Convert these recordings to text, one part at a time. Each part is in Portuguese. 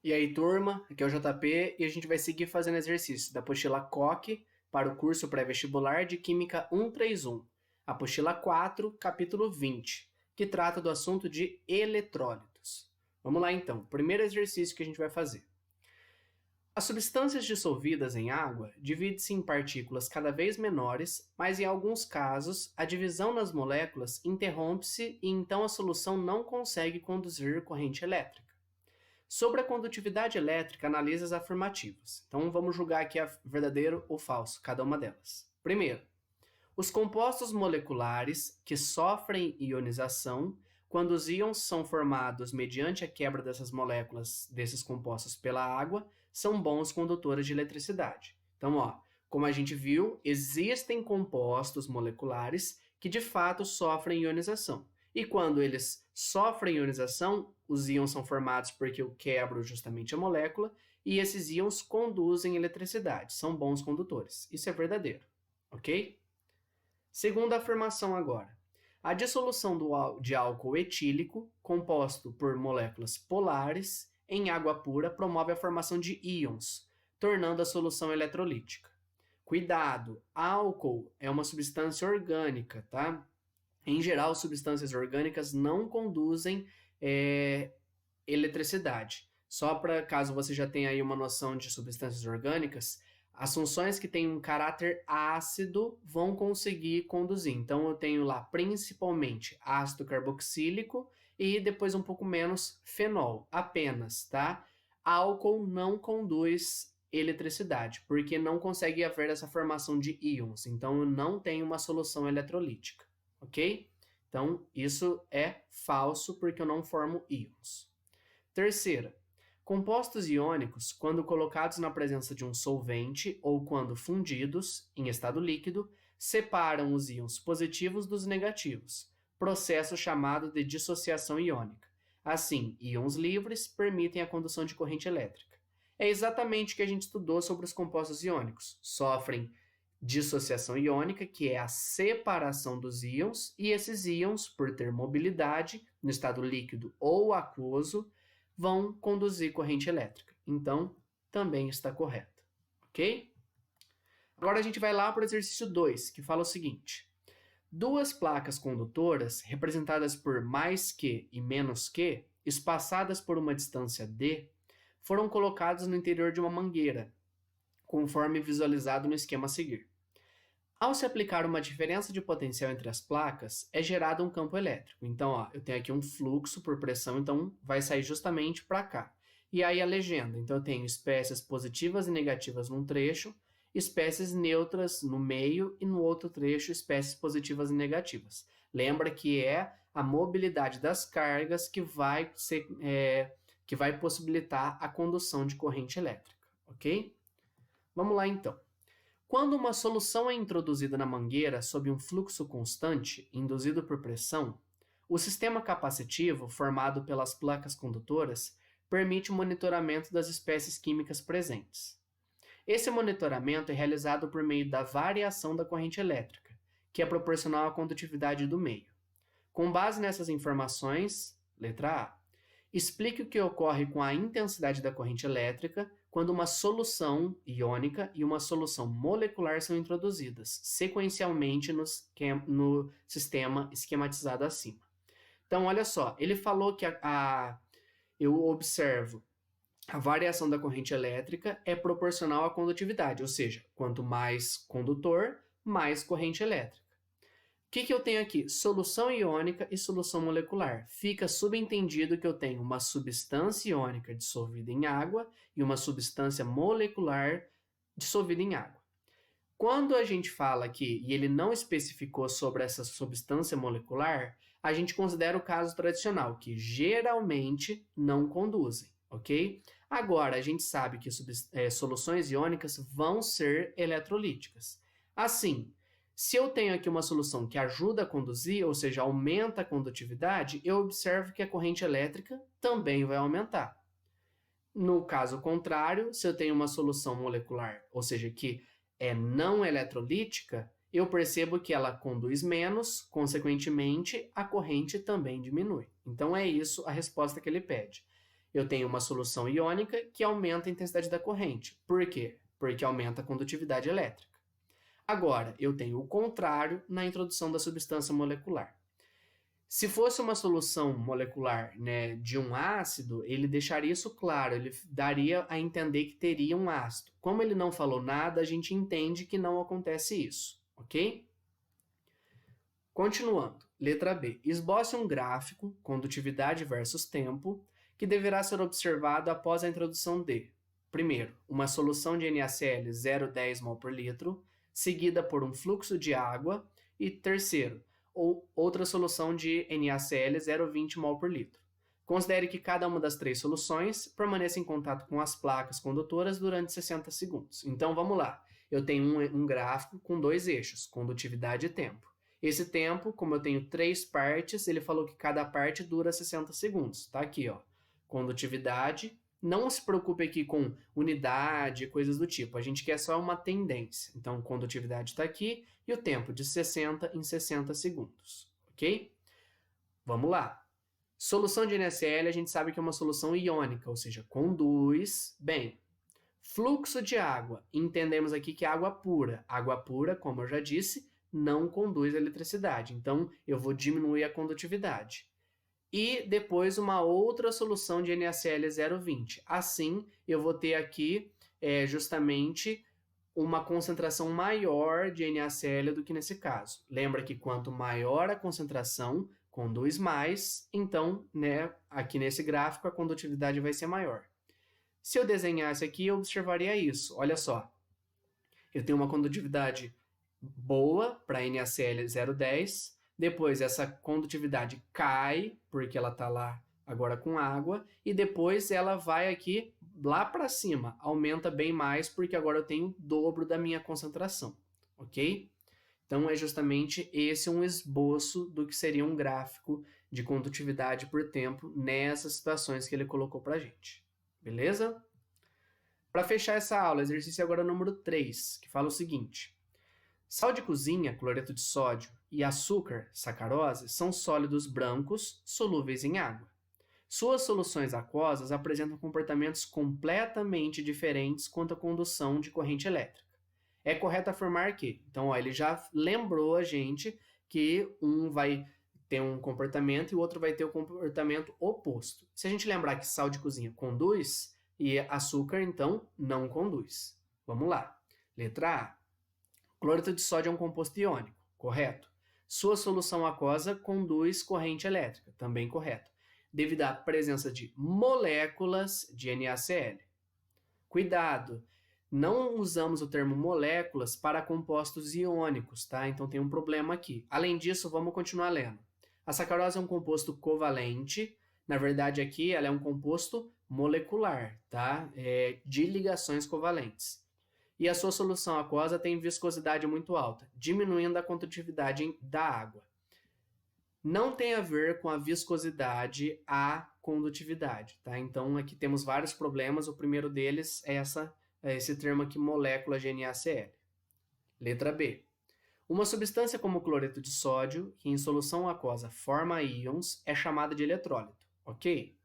E aí, turma, aqui é o JP e a gente vai seguir fazendo exercícios da apostila Koch para o curso pré-vestibular de Química 131, apostila 4, capítulo 20, que trata do assunto de eletrólitos. Vamos lá então, primeiro exercício que a gente vai fazer. As substâncias dissolvidas em água dividem-se em partículas cada vez menores, mas em alguns casos a divisão nas moléculas interrompe-se e então a solução não consegue conduzir corrente elétrica. Sobre a condutividade elétrica, analise as afirmativas. Então, vamos julgar aqui a verdadeiro ou falso, cada uma delas. Primeiro, os compostos moleculares que sofrem ionização, quando os íons são formados mediante a quebra dessas moléculas, desses compostos pela água, são bons condutores de eletricidade. Então, como a gente viu, existem compostos moleculares que de fato sofrem ionização. E quando eles sofrem ionização, os íons são formados porque eu quebro justamente a molécula e esses íons conduzem eletricidade, são bons condutores. Isso é verdadeiro, ok? Segunda afirmação agora. A dissolução de álcool etílico, composto por moléculas polares, em água pura promove a formação de íons, tornando a solução eletrolítica. Cuidado, álcool é uma substância orgânica, tá? Em geral, substâncias orgânicas não conduzem eletricidade. Só para caso você já tenha aí uma noção de substâncias orgânicas, as funções que têm um caráter ácido vão conseguir conduzir. Então, eu tenho lá principalmente ácido carboxílico e depois um pouco menos fenol, apenas, tá? Álcool não conduz eletricidade, porque não consegue haver essa formação de íons. Então, eu não tenho uma solução eletrolítica. Ok? Então, isso é falso porque eu não formo íons. Terceira, compostos iônicos, quando colocados na presença de um solvente ou quando fundidos, em estado líquido, separam os íons positivos dos negativos, processo chamado de dissociação iônica. Assim, íons livres permitem a condução de corrente elétrica. É exatamente o que a gente estudou sobre os compostos iônicos. Sofrem dissociação iônica, que é a separação dos íons, e esses íons, por ter mobilidade no estado líquido ou aquoso, vão conduzir corrente elétrica. Então, também está correto, ok? Agora a gente vai lá para o exercício 2, que fala o seguinte. Duas placas condutoras, representadas por mais que e menos que, espaçadas por uma distância d, foram colocadas no interior de uma mangueira, conforme visualizado no esquema a seguir. Ao se aplicar uma diferença de potencial entre as placas, é gerado um campo elétrico. Então, eu tenho aqui um fluxo por pressão, então vai sair justamente para cá. E aí a legenda. Então, eu tenho espécies positivas e negativas num trecho, espécies neutras no meio e no outro trecho, espécies positivas e negativas. Lembra que é a mobilidade das cargas que vai possibilitar a condução de corrente elétrica, ok? Vamos lá, então. Quando uma solução é introduzida na mangueira sob um fluxo constante, induzido por pressão, o sistema capacitivo, formado pelas placas condutoras, permite o monitoramento das espécies químicas presentes. Esse monitoramento é realizado por meio da variação da corrente elétrica, que é proporcional à condutividade do meio. Com base nessas informações, letra A, explique o que ocorre com a intensidade da corrente elétrica quando uma solução iônica e uma solução molecular são introduzidas sequencialmente no sistema esquematizado acima. Então, olha só, ele falou que eu observo a variação da corrente elétrica é proporcional à condutividade, ou seja, quanto mais condutor, mais corrente elétrica. O que eu tenho aqui? Solução iônica e solução molecular. Fica subentendido que eu tenho uma substância iônica dissolvida em água e uma substância molecular dissolvida em água. Quando a gente fala aqui, e ele não especificou sobre essa substância molecular, a gente considera o caso tradicional, que geralmente não conduzem, ok? Agora, a gente sabe que soluções iônicas vão ser eletrolíticas. Assim, se eu tenho aqui uma solução que ajuda a conduzir, ou seja, aumenta a condutividade, eu observo que a corrente elétrica também vai aumentar. No caso contrário, se eu tenho uma solução molecular, ou seja, que é não eletrolítica, eu percebo que ela conduz menos, consequentemente, a corrente também diminui. Então, é isso a resposta que ele pede. eu tenho uma solução iônica que aumenta a intensidade da corrente. Por quê? Porque aumenta a condutividade elétrica. Agora, eu tenho o contrário na introdução da substância molecular. Se fosse uma solução molecular, né, de um ácido, ele deixaria isso claro, ele daria a entender que teria um ácido. Como ele não falou nada, a gente entende que não acontece isso, ok? Continuando, letra B. Esboce um gráfico, condutividade versus tempo, que deverá ser observado após a introdução de, primeiro, uma solução de NaCl 0,10 mol por litro, seguida por um fluxo de água, e terceiro, ou outra solução de NaCl 0,20 mol por litro. Considere que cada uma das três soluções permaneça em contato com as placas condutoras durante 60 segundos. Então, vamos lá. Eu tenho um gráfico com dois eixos, condutividade e tempo. Esse tempo, como eu tenho três partes, ele falou que cada parte dura 60 segundos. Tá aqui, ó. Condutividade. Não se preocupe aqui com unidade, coisas do tipo. A gente quer só uma tendência. Então, condutividade está aqui e o tempo de 60 em 60 segundos. Ok? Vamos lá. Solução de NaCl, a gente sabe que é uma solução iônica, ou seja, conduz bem. Fluxo de água. Entendemos aqui que é água pura. Água pura, como eu já disse, não conduz eletricidade. Então, eu vou diminuir a condutividade. E depois uma outra solução de NaCl 0,20. Assim, eu vou ter aqui justamente uma concentração maior de NaCl do que nesse caso. Lembra que quanto maior a concentração, conduz mais. Então, né, aqui nesse gráfico, a condutividade vai ser maior. Se eu desenhasse aqui, eu observaria isso. Olha só. Eu tenho uma condutividade boa para NaCl 0,10. Depois essa condutividade cai, porque ela está lá agora com água. E depois ela vai aqui lá para cima. Aumenta bem mais, porque agora eu tenho o dobro da minha concentração. Ok? Então é justamente esse um esboço do que seria um gráfico de condutividade por tempo nessas situações que ele colocou para a gente. Beleza? Para fechar essa aula, exercício agora número 3, que fala o seguinte. Sal de cozinha, cloreto de sódio, e açúcar, sacarose, são sólidos brancos solúveis em água. Suas soluções aquosas apresentam comportamentos completamente diferentes quanto à condução de corrente elétrica. É correto afirmar que, então, ó, ele já lembrou a gente que um vai ter um comportamento e o outro vai ter o comportamento oposto. Se a gente lembrar que sal de cozinha conduz e açúcar, então, não conduz. Vamos lá. Letra A. Cloreto de sódio é um composto iônico, correto. Sua solução aquosa conduz corrente elétrica, também correto, devido à presença de moléculas de NaCl. Cuidado, não usamos o termo moléculas para compostos iônicos, tá? Então tem um problema aqui. Além disso, vamos continuar lendo. A sacarose é um composto covalente, na verdade aqui ela é um composto molecular, tá? De ligações covalentes. E a sua solução aquosa tem viscosidade muito alta, diminuindo a condutividade da água. Não tem a ver com a viscosidade a condutividade, tá? Então, aqui temos vários problemas. O primeiro deles é esse termo aqui, molécula de NaCl. Letra B. Uma substância como o cloreto de sódio, que em solução aquosa forma íons, é chamada de eletrólito, ok?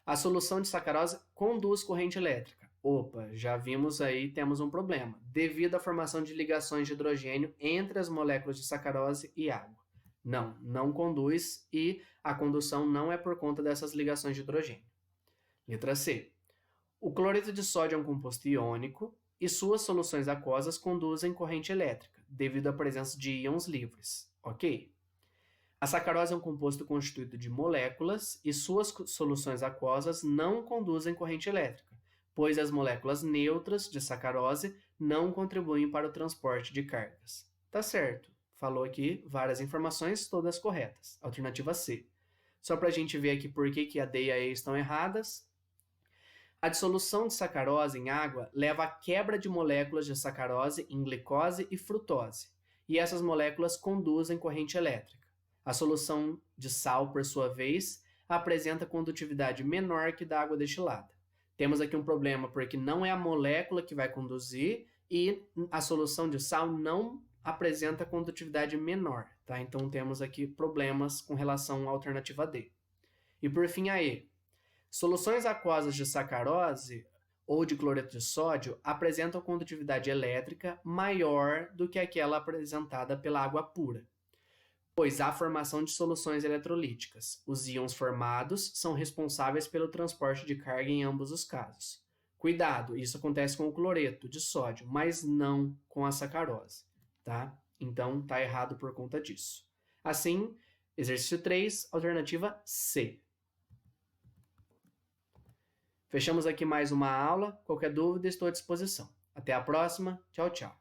A solução de sacarose conduz corrente elétrica. Opa, já vimos aí, temos um problema, devido à formação de ligações de hidrogênio entre as moléculas de sacarose e água. Não conduz e a condução não é por conta dessas ligações de hidrogênio. Letra C. O cloreto de sódio é um composto iônico e suas soluções aquosas conduzem corrente elétrica, devido à presença de íons livres. Ok? A sacarose é um composto constituído de moléculas e suas soluções aquosas não conduzem corrente elétrica, pois as moléculas neutras de sacarose não contribuem para o transporte de cargas. Tá certo. Falou aqui várias informações, todas corretas. Alternativa C. Só para a gente ver aqui por que a D e a E estão erradas. A dissolução de sacarose em água leva à quebra de moléculas de sacarose em glicose e frutose, e essas moléculas conduzem corrente elétrica. A solução de sal, por sua vez, apresenta condutividade menor que da água destilada. Temos aqui um problema porque não é a molécula que vai conduzir e a solução de sal não apresenta condutividade menor, tá? Então temos aqui problemas com relação à alternativa D. E por fim a E. Soluções aquosas de sacarose ou de cloreto de sódio apresentam condutividade elétrica maior do que aquela apresentada pela água pura, pois há formação de soluções eletrolíticas. Os íons formados são responsáveis pelo transporte de carga em ambos os casos. Cuidado, isso acontece com o cloreto de sódio, mas não com a sacarose, tá? Então, tá errado por conta disso. Assim, exercício 3, alternativa C. Fechamos aqui mais uma aula. Qualquer dúvida, estou à disposição. Até a próxima. Tchau, tchau.